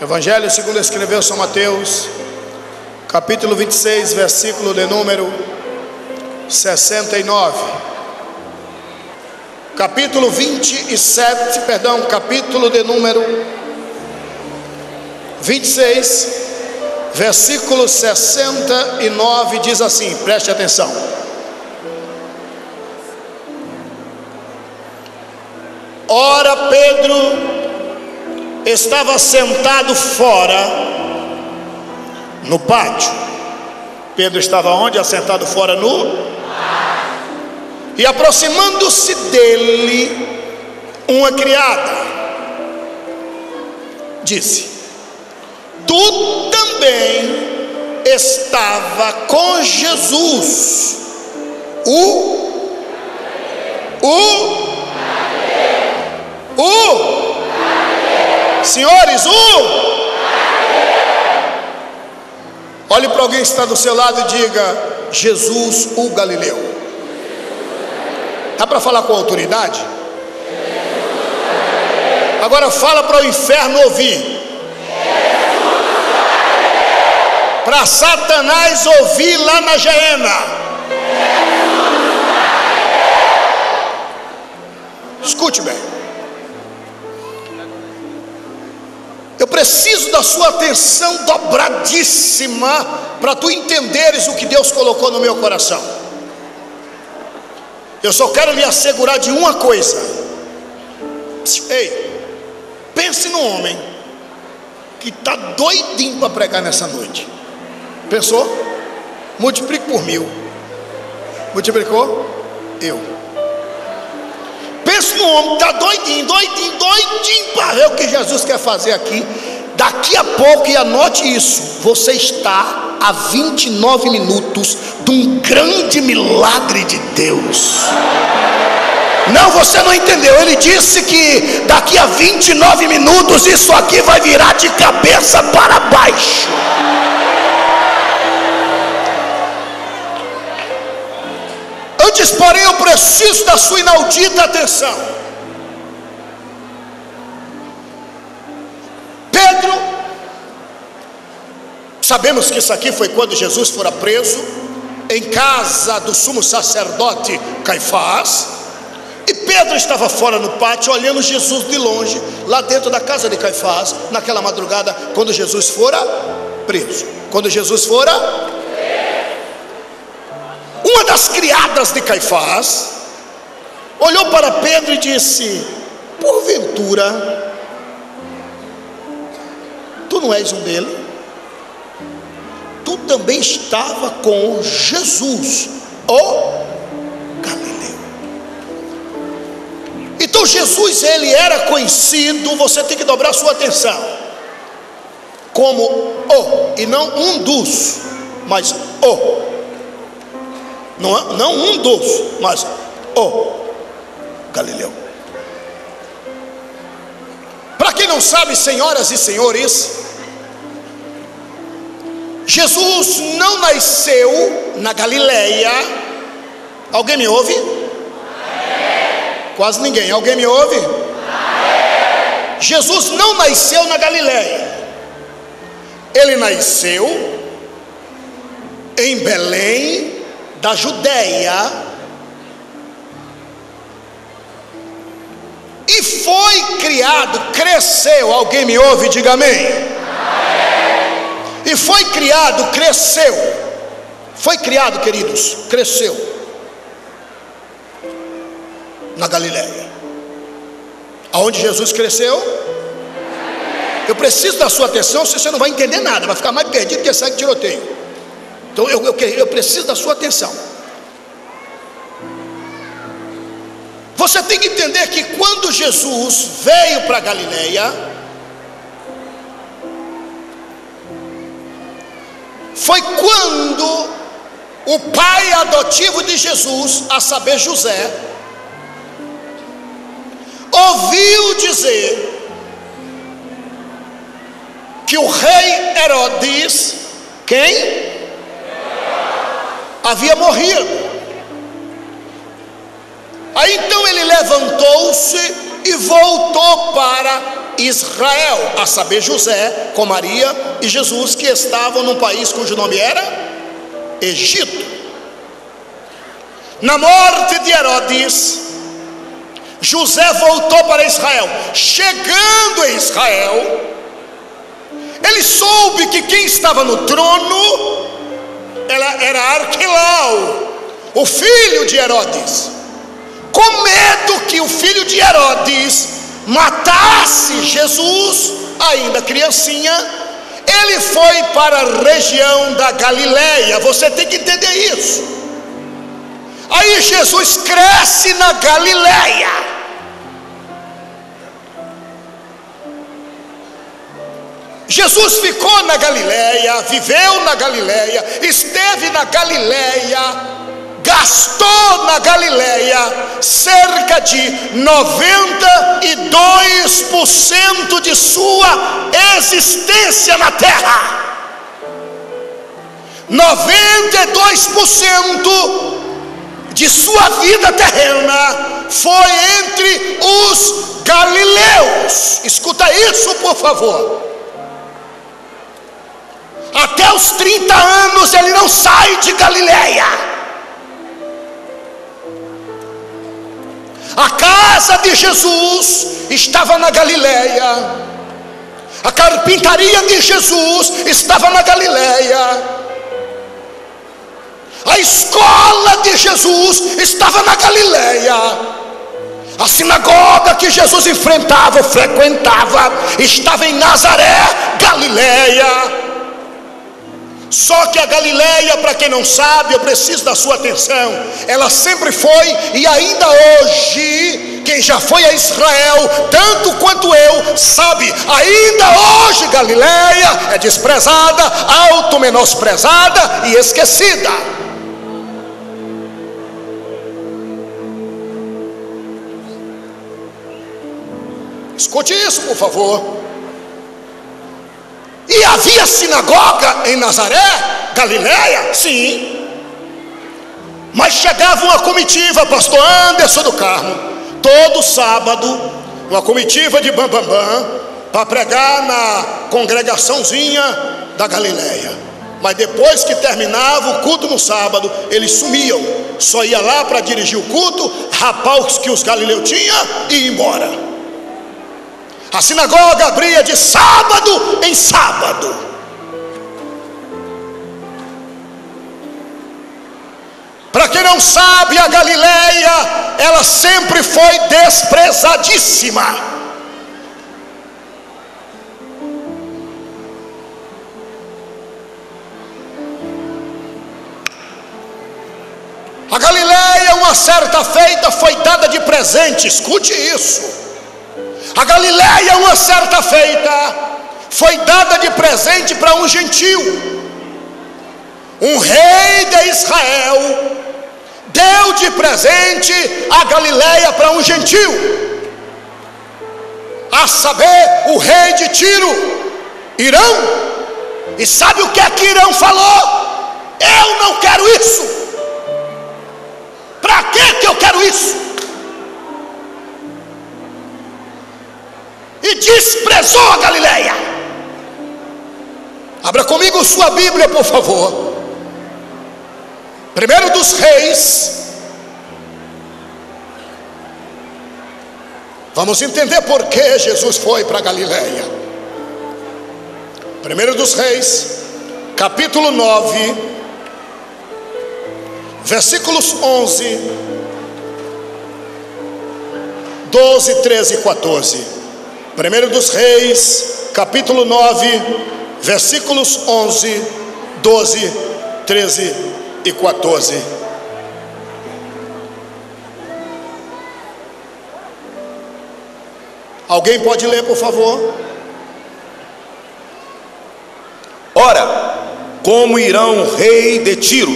Evangelho segundo escreveu São Mateus, capítulo 26, versículo de número 69. Capítulo de número 26, versículo 69, diz assim, preste atenção. Ora, Pedro estava sentado fora no pátio. Pedro estava onde? Assentado fora no pátio. E aproximando-se dele uma criada disse: tu também estava com Jesus, senhores, olhe para alguém que está do seu lado e diga: Jesus o Galileu. Dá para falar com autoridade? Agora fala para o inferno ouvir, para Satanás ouvir lá na Geena. Escute bem. Eu preciso da sua atenção dobradíssima para tu entenderes o que Deus colocou no meu coração. Eu só quero lhe assegurar de uma coisa. Ei, pense no homem que está doidinho para pregar nessa noite. Pensou? Multiplique por 1000. Multiplicou? Eu. Pense no homem que está doidinho para ver o que Jesus quer fazer aqui. Daqui a pouco, e anote isso, você está a 29 minutos de um grande milagre de Deus. Não, você não entendeu. Ele disse que daqui a 29 minutos isso aqui vai virar de cabeça para baixo. Antes, porém, eu preciso da sua inaudita atenção. Pedro, sabemos que isso aqui foi quando Jesus fora preso em casa do sumo sacerdote Caifás, e Pedro estava fora no pátio olhando Jesus de longe, lá dentro da casa de Caifás, naquela madrugada, quando Jesus fora preso. Uma das criadas de Caifás olhou para Pedro e disse: porventura tu não és um deles? Tu também estava com Jesus, o Galileu. Então Jesus, ele era conhecido, você tem que dobrar sua atenção, como o, e não um dos, mas o. Não um dos, mas o Galileu. Para quem não sabe, senhoras e senhores, Jesus não nasceu na Galileia. Alguém me ouve? Quase ninguém. Alguém me ouve? Jesus não nasceu na Galileia. Ele nasceu em Belém da Judéia e foi criado, cresceu. Alguém me ouve? Diga amém. E foi criado, cresceu. Foi criado, queridos, cresceu na Galileia. Aonde Jesus cresceu? Eu preciso da sua atenção, se você não vai entender nada, vai ficar mais perdido que segue tiroteio. Então eu preciso da sua atenção. Você tem que entender que quando Jesus veio para a Galileia, foi quando o pai adotivo de Jesus, a saber José, ouviu dizer que o rei Herodes, quem? Havia morrido. Aí então ele levantou-se e voltou para Israel, a saber, José com Maria e Jesus, que estavam num país cujo nome era Egito. Na morte de Herodes, José voltou para Israel. Chegando em Israel, ele soube que quem estava no trono era Arquelau, o filho de Herodes. Com medo que o filho de Herodes matasse Jesus, ainda criancinha, ele foi para a região da Galileia. Você tem que entender isso. Aí Jesus cresce na Galileia. Jesus ficou na Galileia, viveu na Galileia, esteve na Galileia, gastou na Galileia cerca de 92% de sua existência na terra. 92% de sua vida terrena foi entre os galileus. Escuta isso, por favor. Até os 30 anos ele não sai de Galileia. A casa de Jesus estava na Galileia. A carpintaria de Jesus estava na Galileia. A escola de Jesus estava na Galileia. A sinagoga que Jesus frequentava, estava em Nazaré, Galileia. Só que a Galileia, para quem não sabe, eu preciso da sua atenção, ela sempre foi, e ainda hoje, quem já foi a Israel, tanto quanto eu, sabe, ainda hoje Galileia é desprezada, auto-menosprezada e esquecida. Escute isso, por favor. E havia sinagoga em Nazaré, Galileia? Sim. Mas chegava uma comitiva, pastor Anderson do Carmo, todo sábado, uma comitiva de bambambam, para pregar na congregaçãozinha da Galileia. Mas depois que terminava o culto no sábado, eles sumiam. Só ia lá para dirigir o culto, rapar os que os galileus tinham e ir embora. A sinagoga abria de sábado em sábado. Para quem não sabe, a Galileia, ela sempre foi desprezadíssima. A Galileia, uma certa feita, foi dada de presente. Escute isso. A Galileia, uma certa feita, foi dada de presente para um gentil. Um rei de Israel deu de presente a Galileia para um gentil, a saber, o rei de Tiro, Irão. E sabe o que é que Irão falou? Eu não quero isso. Para que eu quero isso? E desprezou a Galileia. Abra comigo sua Bíblia, por favor. Primeiro dos Reis. Vamos entender por que Jesus foi para a Galileia. Primeiro dos Reis, capítulo 9, versículos 11, 12, 13 e 14. Primeiro dos Reis, capítulo 9, versículos 11, 12, 13 e 14. Alguém pode ler, por favor? Ora, como Irão, rei de Tiro,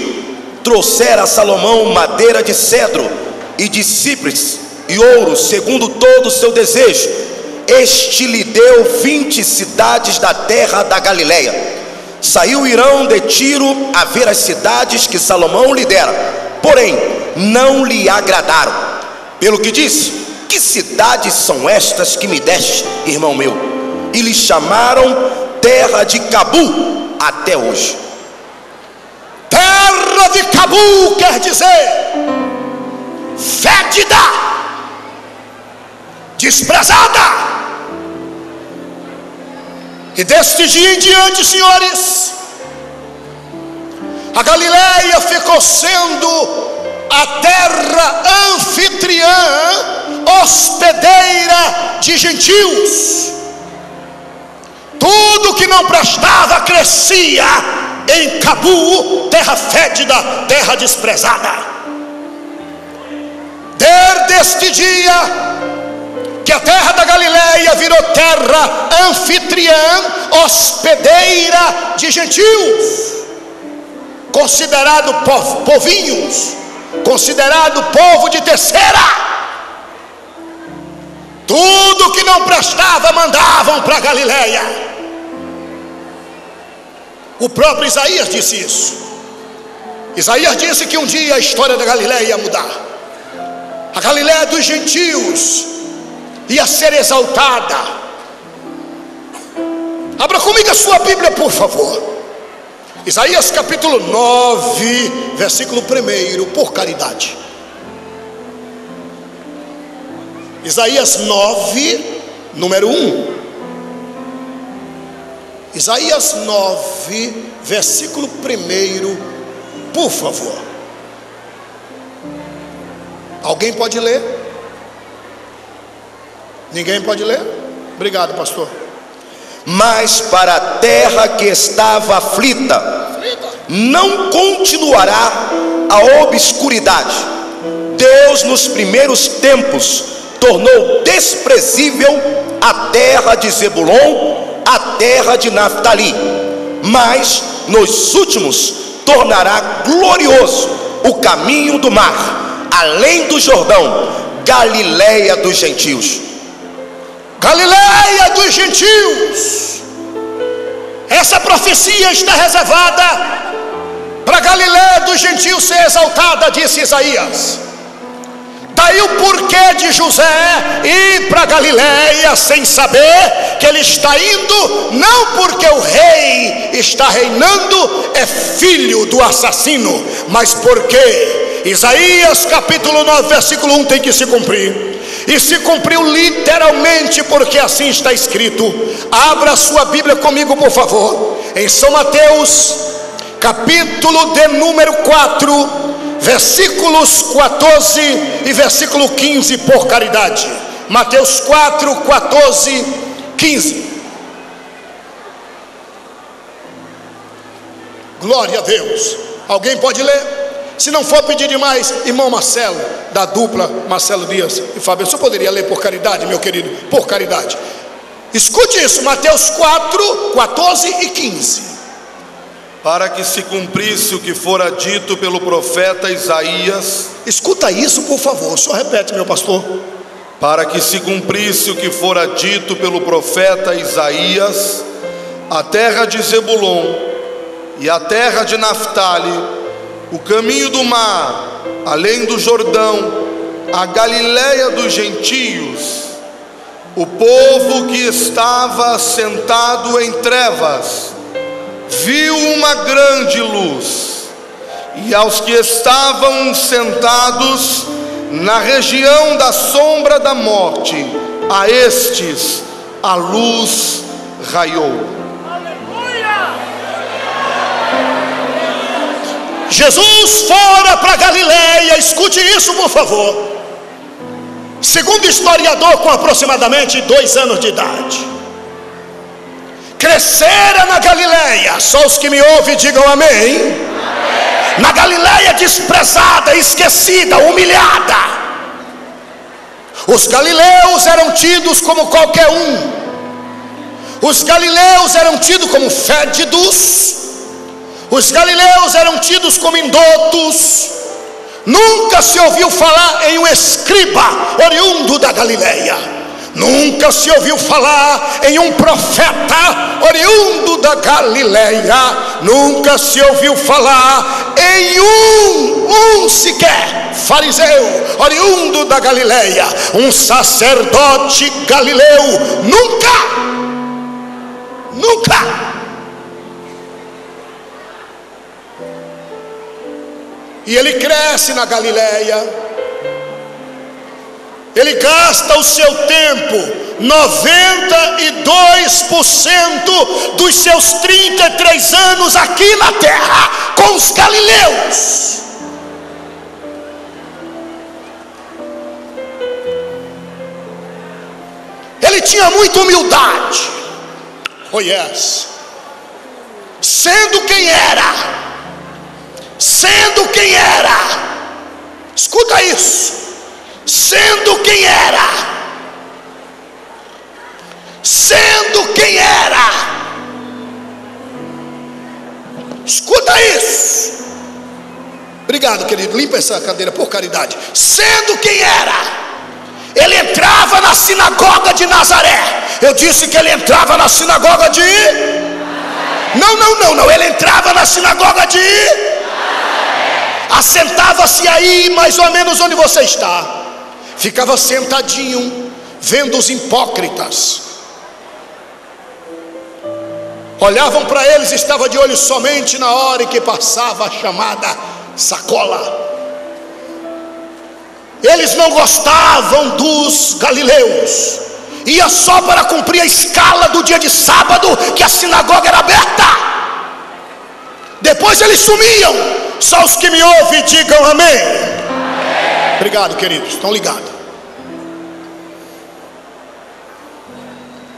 trouxera a Salomão madeira de cedro e de cipres e ouro, segundo todo o seu desejo, este lhe deu 20 cidades da terra da Galileia. Saiu Irão de Tiro a ver as cidades que Salomão lhe dera, porém não lhe agradaram. Pelo que disse: que cidades são estas que me deste, irmão meu? E lhe chamaram terra de Cabu até hoje. Terra de Cabu quer dizer fétida, desprezada. E deste dia em diante, senhores, a Galileia ficou sendo a terra anfitriã, hospedeira de gentios. Tudo que não prestava crescia em Cabu, terra fétida, terra desprezada. Desde este dia que a terra da Galileia virou terra anfitriã, hospedeira de gentios, considerado povinhos, considerado povo de terceira. Tudo que não prestava mandavam para a Galileia. O próprio Isaías disse isso. Isaías disse que um dia a história da Galileia ia mudar. A Galileia dos gentios ia ser exaltada. Abra comigo a sua Bíblia, por favor. Isaías capítulo 9, versículo 1, por caridade. Isaías 9, número 1. Isaías 9, versículo 1, por favor. Alguém pode ler? Ninguém pode ler? Obrigado, pastor. Mas para a terra que estava aflita, não continuará a obscuridade. Deus nos primeiros tempos tornou desprezível a terra de Zebulon, a terra de Naftali, mas nos últimos tornará glorioso o caminho do mar, além do Jordão, Galileia dos gentios. Galileia dos gentios. Essa profecia está reservada para a Galileia dos gentios ser exaltada, disse Isaías. Daí o porquê de José ir para Galileia sem saber que ele está indo, não porque o rei está reinando, é filho do assassino, mas porque Isaías capítulo 9, versículo 1 tem que se cumprir. E se cumpriu literalmente, porque assim está escrito. Abra sua Bíblia comigo, por favor, em São Mateus capítulo de número 4, versículos 14 e versículo 15, por caridade. Mateus 4, 14, 15. Glória a Deus. Alguém pode ler? Se não for pedir demais, irmão Marcelo, da dupla Marcelo Dias e Fábio, você poderia ler por caridade, meu querido? Por caridade. Escute isso, Mateus 4, 14 e 15. Para que se cumprisse o que fora dito pelo profeta Isaías. Escuta isso, por favor, só repete, meu pastor. Para que se cumprisse o que fora dito pelo profeta Isaías, a terra de Zebulon e a terra de Naftali, o caminho do mar, além do Jordão, a Galileia dos gentios, o povo que estava sentado em trevas viu uma grande luz, e aos que estavam sentados na região da sombra da morte, a estes a luz raiou. Jesus fora para Galileia, escute isso, por favor. Segundo historiador, com aproximadamente 2 anos de idade, crescera na Galileia. Só os que me ouvem digam amém. Amém. Na Galileia desprezada, esquecida, humilhada. Os galileus eram tidos como qualquer um. Os galileus eram tidos como fétidos. Os galileus eram tidos como indotos. Nunca se ouviu falar em um escriba oriundo da Galileia. Nunca se ouviu falar em um profeta oriundo da Galileia. Nunca se ouviu falar em um sequer fariseu oriundo da Galileia, um sacerdote galileu. Nunca. E ele cresce na Galileia. Ele gasta o seu tempo, 92% dos seus 33 anos aqui na terra, com os galileus. Ele tinha muita humildade. Oh yes. Sendo quem era, escuta isso. Sendo quem era, escuta isso. Obrigado, querido, limpa essa cadeira por caridade. Sendo quem era, ele entrava na sinagoga de Nazaré. Eu disse que ele entrava na sinagoga de... Não, ele entrava na sinagoga de... Assentava-se aí, mais ou menos onde você está. Ficava sentadinho, vendo os hipócritas. Olhavam para eles, estava de olho somente na hora em que passava a chamada sacola. Eles não gostavam dos galileus. Ia só para cumprir a escala do dia de sábado, que a sinagoga era aberta. Depois eles sumiam. Só os que me ouvem digam amém. Obrigado, queridos, estão ligados.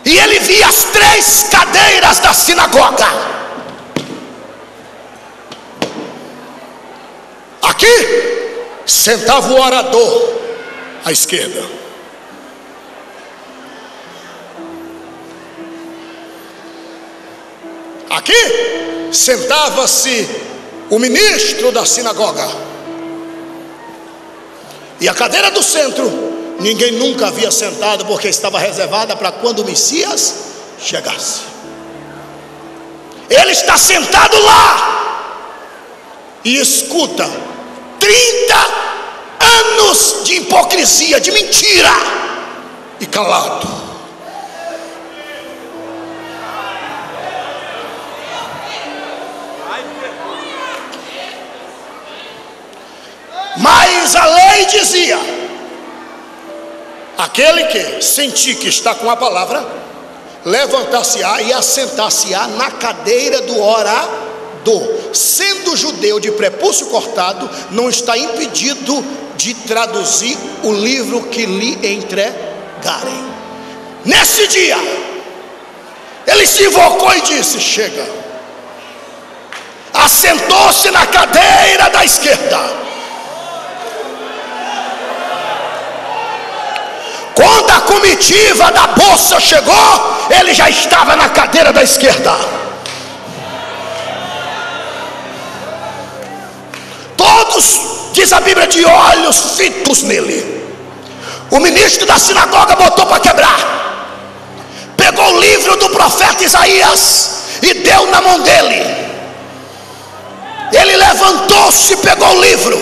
E ele via as 3 cadeiras da sinagoga. Aqui sentava o orador à esquerda. Aqui sentava-se o ministro da sinagoga. E a cadeira do centro, ninguém nunca havia sentado, porque estava reservada para quando o Messias chegasse. Ele está sentado lá e escuta 30 anos de hipocrisia, de mentira, e calado. Mas a lei dizia: aquele que sentir que está com a palavra, levantar-se-á e assentar-se-á na cadeira do orador. Sendo judeu de prepúcio cortado, não está impedido de traduzir o livro que lhe entregarem. Nesse dia, ele se invocou e disse: chega. Assentou-se na cadeira da esquerda. Quando a comitiva da bolsa chegou, ele já estava na cadeira da esquerda. Todos, diz a Bíblia, de olhos fitos nele. O ministro da sinagoga botou para quebrar. Pegou o livro do profeta Isaías e deu na mão dele. Ele levantou-se, pegou o livro,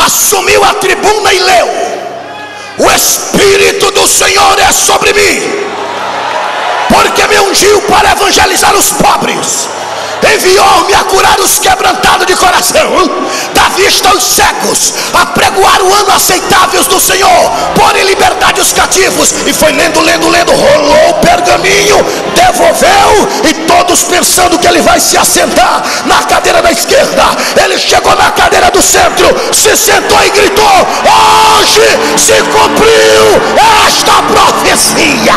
assumiu a tribuna e leu: o Espírito do Senhor é sobre mim, porque me ungiu para evangelizar os pobres, enviou-me a curar os quebrantados de coração, dar vista aos cegos, a pregoar o ano aceitável do Senhor, pôr em liberdade os cativos. E foi lendo, rolou o pergaminho, devolveu, e todos pensando que ele vai se assentar na cadeira da esquerda, ele chegou na cadeira do centro, se sentou e gritou: hoje se cumpriu esta profecia.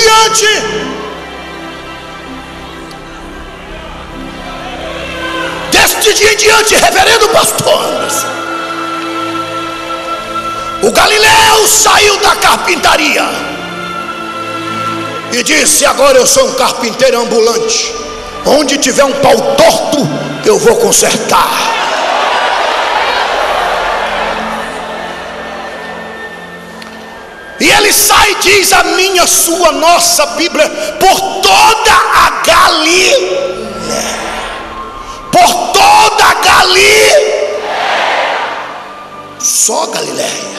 diante, deste dia em diante, reverendo pastor, o Galileu saiu da carpintaria e disse: agora eu sou um carpinteiro ambulante. Onde tiver um pau torto, eu vou consertar. E ele sai e diz: a minha, sua, nossa Bíblia, por toda a Galiléia, por toda a Galiléia, só Galiléia.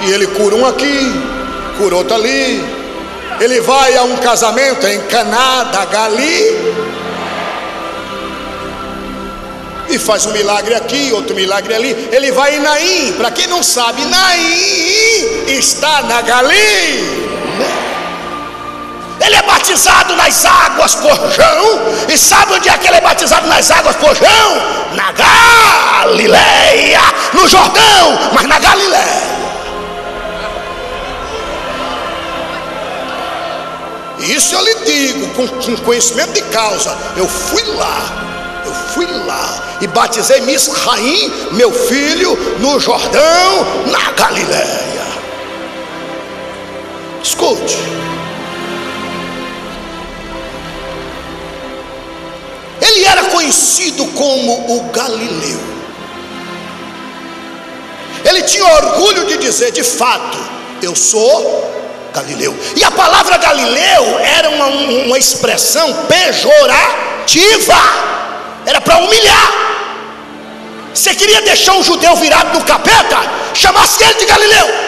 E ele cura um aqui, cura outro ali. Ele vai a um casamento em Caná da Galiléia e faz um milagre aqui, outro milagre ali. Ele vai em Naim. Para quem não sabe, Naim está na Galiléia. Ele é batizado nas águas por João. E sabe onde é que ele é batizado nas águas por João? Na Galiléia, no Jordão, mas na Galiléia. Isso eu lhe digo com conhecimento de causa. Eu fui lá e batizei Misraim, meu filho, no Jordão, na Galiléia. Escute, ele era conhecido como o Galileu. Ele tinha orgulho de dizer: de fato, eu sou Galileu. E a palavra Galileu era uma expressão pejorativa, era para humilhar. Você queria deixar um judeu virado no capeta, chamasse ele de Galileu.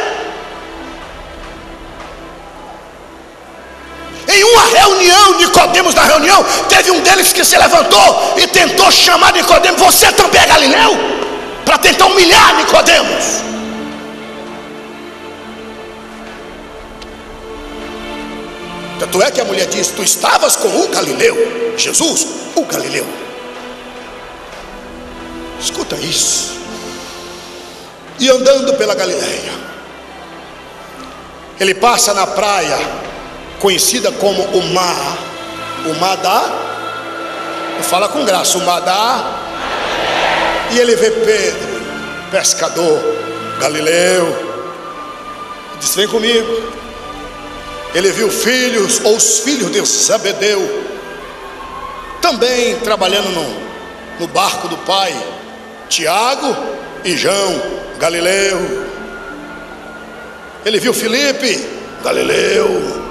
Em uma reunião, Nicodemos, na reunião, teve um deles que se levantou e tentou chamar Nicodemos: você também é Galileu? Para tentar humilhar Nicodemos. Tanto é que a mulher diz: tu estavas com o Galileu. Jesus, o Galileu. Escuta isso. E andando pela Galiléia, ele passa na praia conhecida como o mar da, fala com graça, o mar da, e ele vê Pedro, pescador, Galileu, diz: vem comigo. Ele viu filhos, ou os filhos de Zebedeu, também trabalhando no barco do pai, Tiago e João, Galileu. Ele viu Filipe, Galileu.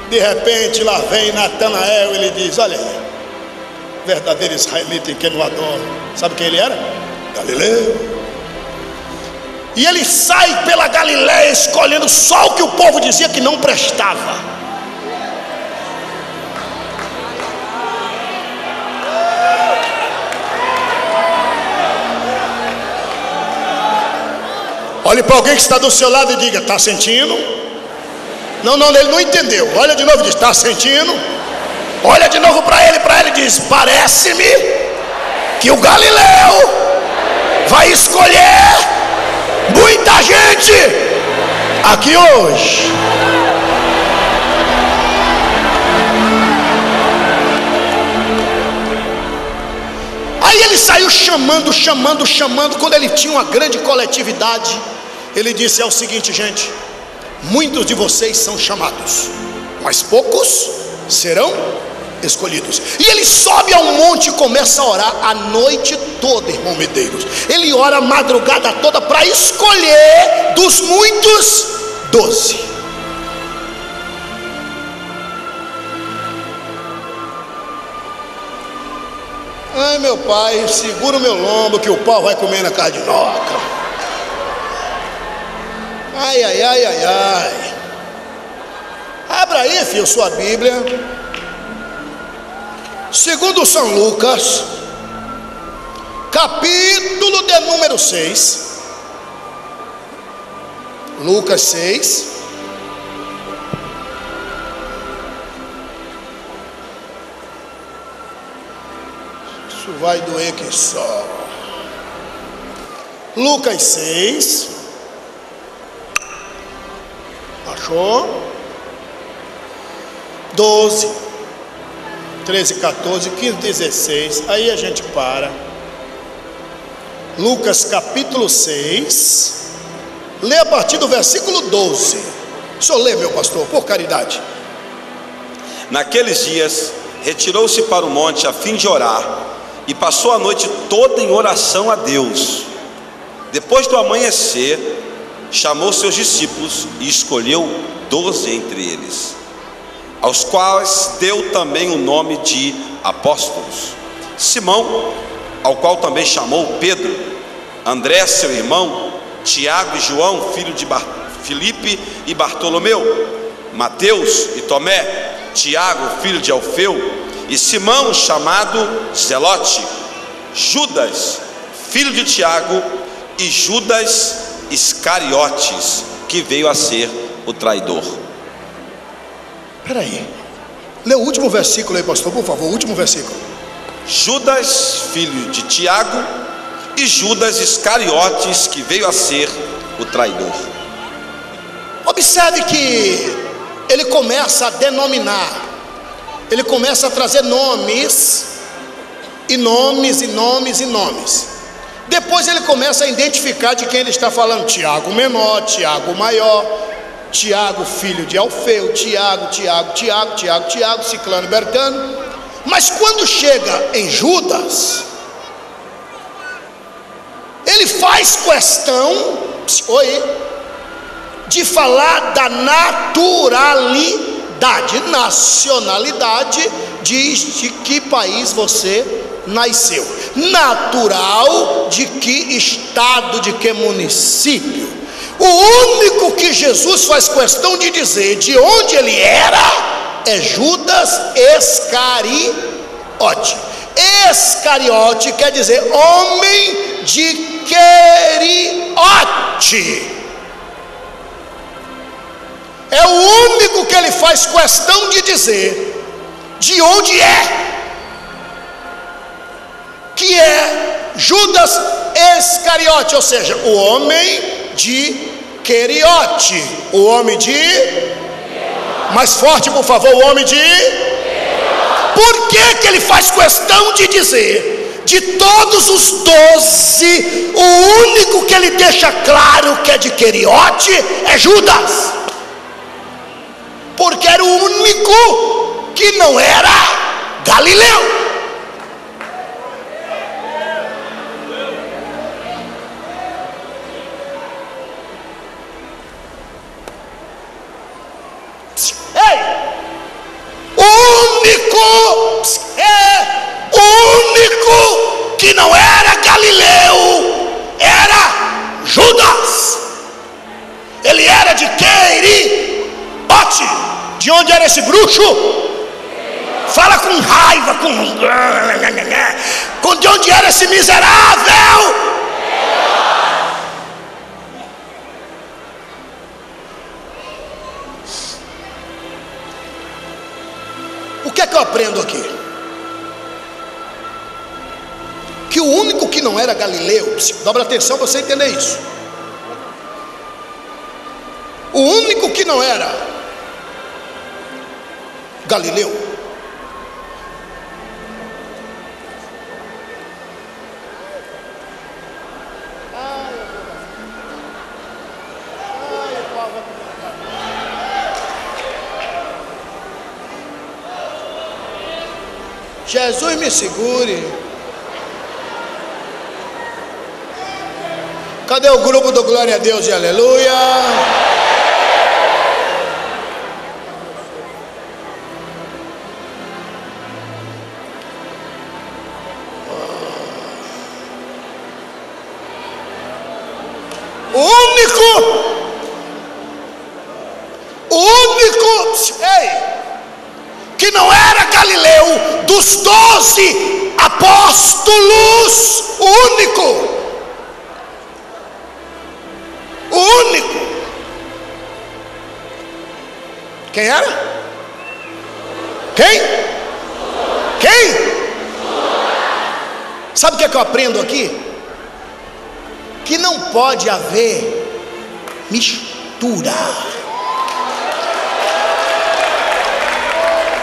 De repente lá vem Natanael, ele diz: olha aí, verdadeiro israelita em quem não adora. Sabe quem ele era? Galileu. E ele sai pela Galiléia escolhendo só o que o povo dizia que não prestava. Olhe para alguém que está do seu lado e diga: está sentindo? Não, ele não entendeu. Olha de novo e diz: está sentindo? Olha de novo para ele e diz: parece-me que o Galileu vai escolher muita gente aqui hoje. Aí ele saiu chamando. Quando ele tinha uma grande coletividade, ele disse: é o seguinte, gente, muitos de vocês são chamados, mas poucos serão escolhidos. E ele sobe a um monte e começa a orar a noite toda, irmão Medeiros. Ele ora a madrugada toda para escolher dos muitos 12. Ai, meu pai, segura o meu lombo que o pau vai comer na cardinoca. Ai. Abra aí, filho, sua Bíblia. Segundo São Lucas, capítulo de número 6. Lucas 6. Isso vai doer que só. Lucas 6. Fechou? 12, 13, 14, 15, 16. Aí a gente para. Lucas capítulo 6. Lê a partir do versículo 12. O senhor lê, meu pastor, por caridade. Naqueles dias, retirou-se para o monte a fim de orar, e passou a noite toda em oração a Deus. Depois do amanhecer, chamou seus discípulos e escolheu 12 entre eles, aos quais deu também o nome de apóstolos: Simão, ao qual também chamou Pedro, André seu irmão, Tiago e João, filho de Filipe e Bartolomeu, Mateus e Tomé, Tiago, filho de Alfeu, e Simão, chamado Zelote, Judas, filho de Tiago, e Judas Iscariotes, que veio a ser o traidor. Espera aí, lê o último versículo aí, pastor, por favor, o último versículo. Judas, filho de Tiago, e Judas Iscariotes, que veio a ser o traidor. Observe que ele começa a denominar, ele começa a trazer nomes, e nomes, e nomes, e nomes. Depois ele começa a identificar de quem ele está falando: Tiago menor, Tiago maior, Tiago filho de Alfeu, Tiago, Ciclano, Bertano. Mas quando chega em Judas, ele faz questão de falar da naturalidade. Nacionalidade diz de que país você nasceu, natural de que estado, de que município. O único que Jesus faz questão de dizer de onde ele era é Judas Iscariote. Iscariote quer dizer homem de Queriote. É o único que ele faz questão de dizer de onde é, que é Judas Iscariote, ou seja, o homem de Queriote, o homem de, mais forte por favor, o homem de. Por que que ele faz questão de dizer de todos os 12, o único que ele deixa claro que é de Queriote é Judas? Porque era o único que não era Galileu. O único que não era Galileu era Judas. Ele era de Queriote. De onde era esse bruxo? Fala com raiva, de onde era esse miserável? O que é que eu aprendo aqui? Que o único que não era Galileu, dobra atenção para você entender isso. O único que não era Galileu Jesus me segure. Cadê o grupo do glória a Deus e aleluia? O único, que não era Galileu, dos 12 apóstolos, o único. Quem era? Quem? Sabe o que é que eu aprendo aqui? Que não pode haver mistura.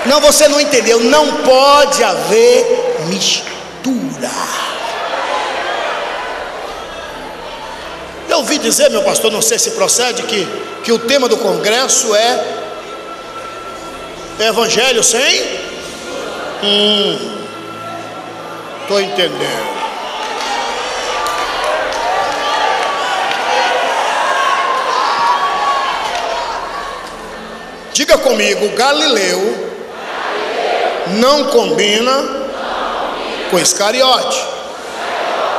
Não, você não entendeu. Não pode haver mistura. Eu ouvi dizer, meu pastor, não sei se procede, que o tema do congresso é Evangelho sem? Estou entendendo. Diga comigo, Galileu não combina com Iscariote.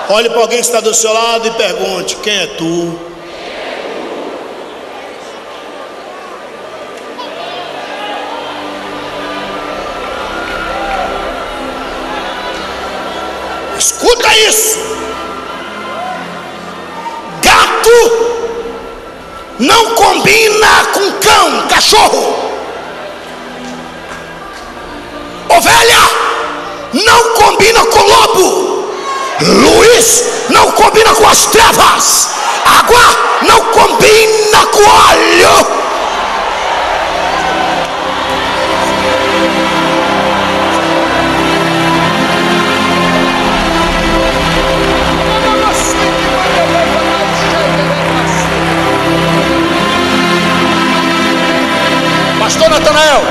Olhe para alguém que está do seu lado e pergunte: quem é tu? Escuta isso. Gato não combina com cão, cachorro. Ovelha não combina com lobo. Luz não combina com as trevas. Água não combina com óleo. Pastor Natanael,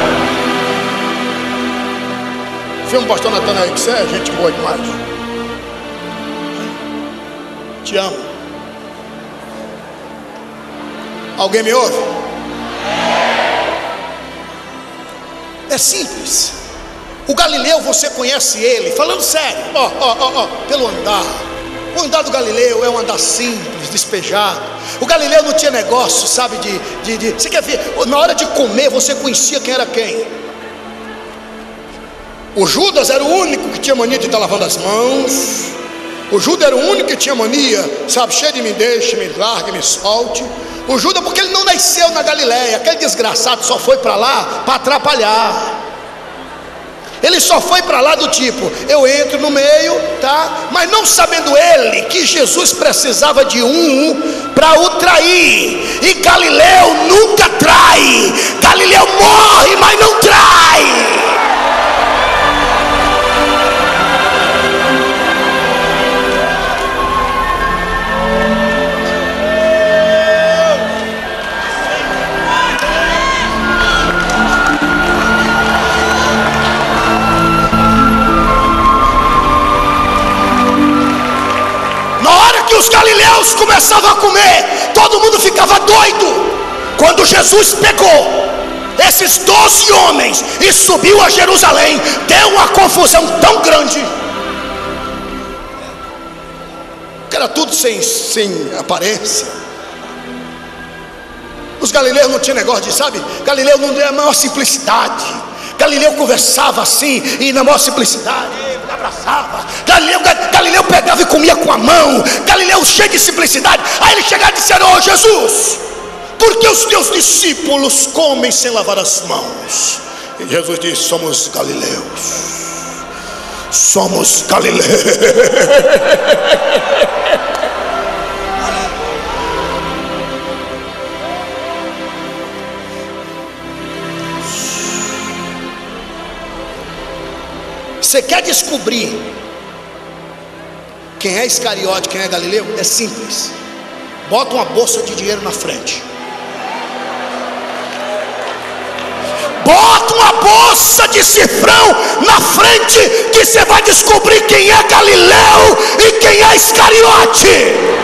filma o pastor Natanael, que você é gente boa demais. Te amo. Alguém me ouve? É simples. O Galileu, você conhece ele, falando sério, pelo andar. O andar do Galileu é um andar simples, despejado. O Galileu não tinha negócio, sabe, você quer ver, na hora de comer você conhecia quem era quem. O Judas era o único que tinha mania de estar lavando as mãos. O Judas era o único que tinha mania, sabe, cheio de me deixe, me largue, me solte. O Judas, porque ele não nasceu na Galileia. Aquele desgraçado só foi para lá para atrapalhar. Ele só foi para lá do tipo, eu entro no meio, tá? Mas não sabendo ele que Jesus precisava de um para o trair. E Galileu nunca trai. Galileu morre, mas não trai. Os galileus começavam a comer, todo mundo ficava doido. Quando Jesus pegou esses 12 homens e subiu a Jerusalém, deu uma confusão tão grande, que era tudo sem aparência. Os galileus não tinham negócio de, sabe, Galileu não tinha a maior simplicidade. Galileu conversava assim, e na maior simplicidade, abraçava. Galileu pegava e comia com a mão. Galileu cheio de simplicidade. Aí ele chegava e disse: oh Jesus, por que os teus discípulos comem sem lavar as mãos? E Jesus disse: somos galileus. Somos galileus. Você quer descobrir quem é Iscariote, quem é Galileu? É simples. Bota uma bolsa de dinheiro na frente. Bota uma bolsa de cifrão na frente, que você vai descobrir quem é Galileu e quem é Iscariote.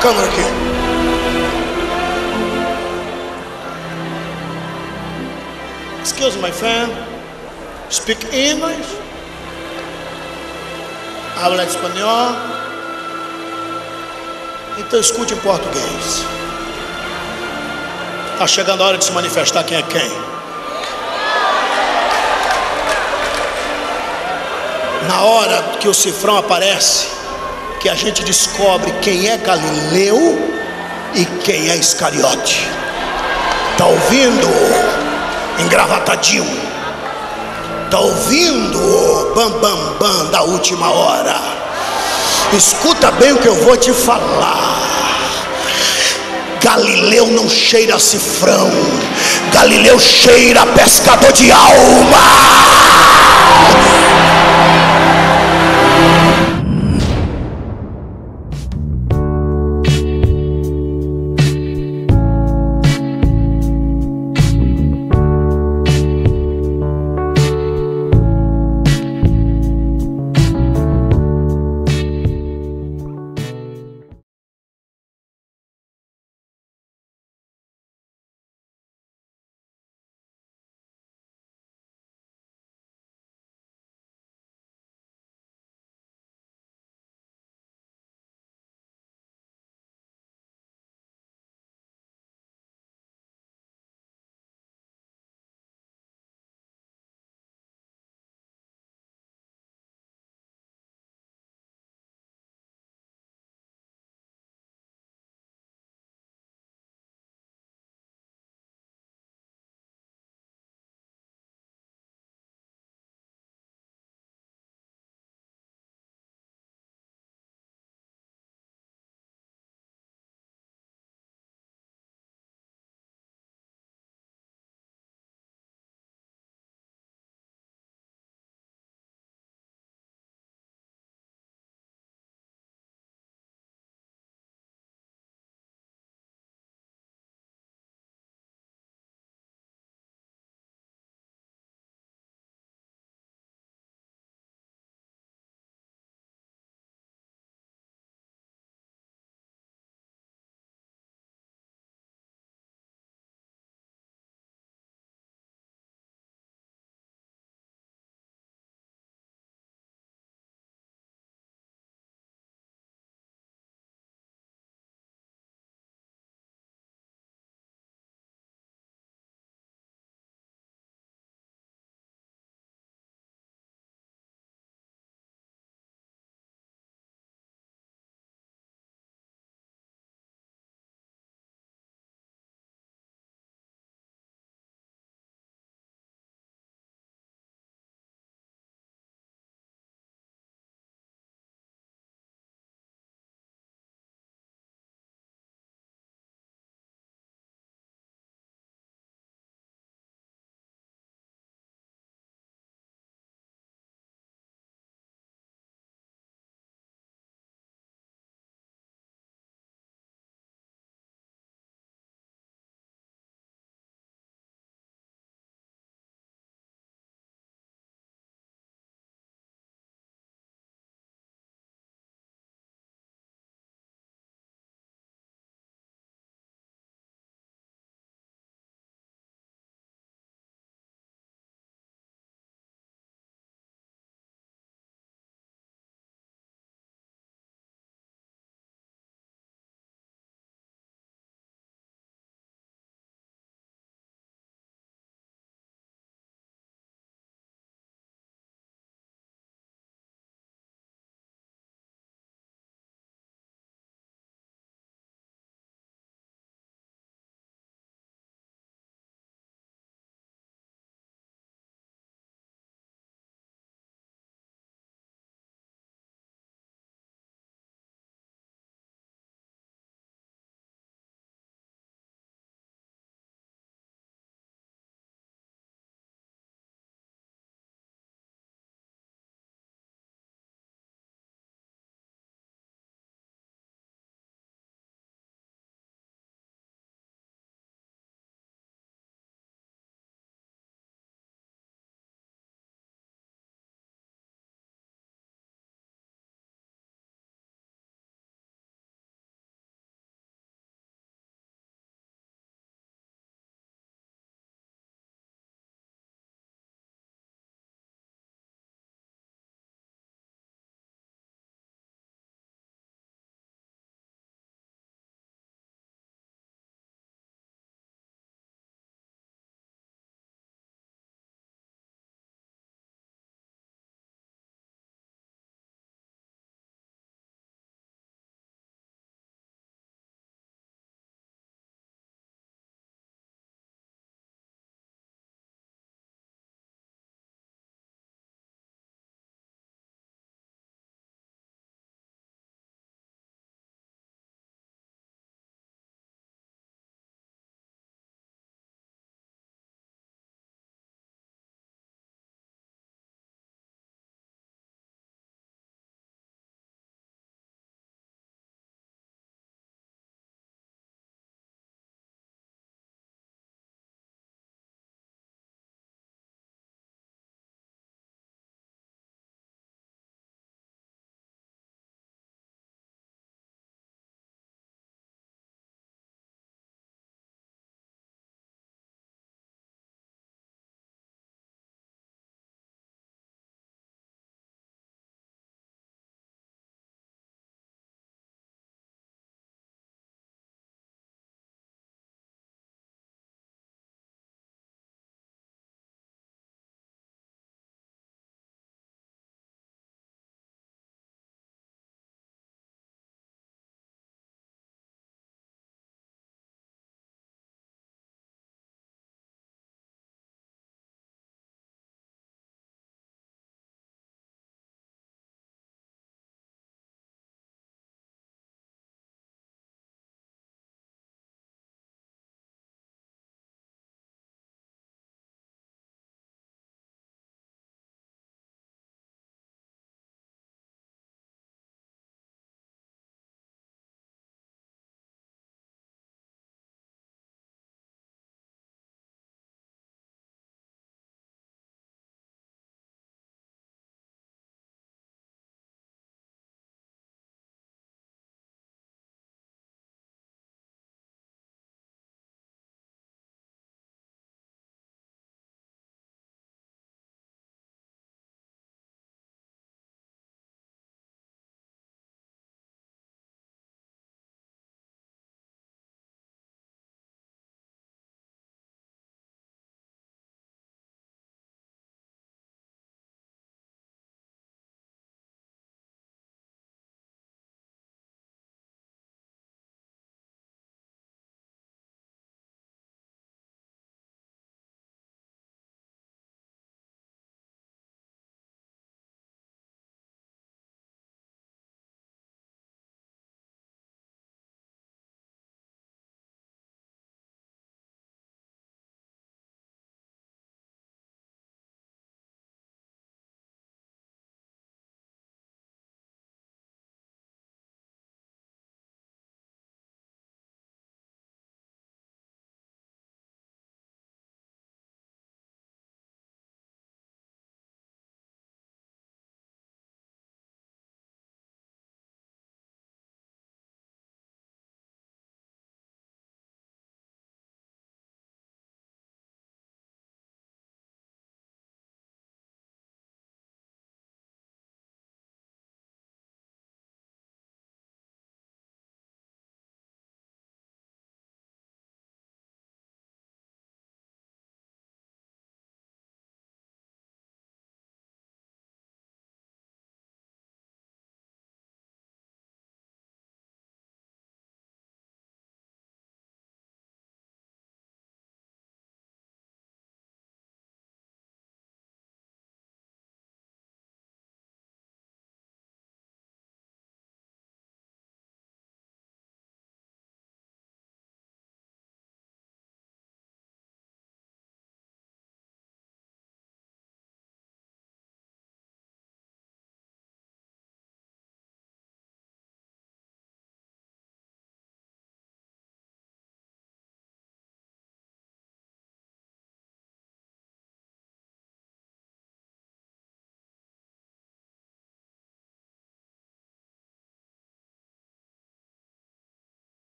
Câmera aqui. Excuse my friend. Speak English. Habla espanhol. Então escute em português. Está chegando a hora de se manifestar quem é quem. Na hora que o cifrão aparece, que a gente descobre quem é Galileu e quem é Iscariote. Tá ouvindo, engravatadinho? Tá ouvindo, bam bam bam da última hora? Escuta bem o que eu vou te falar. Galileu não cheira cifrão, Galileu cheira pescador de alma.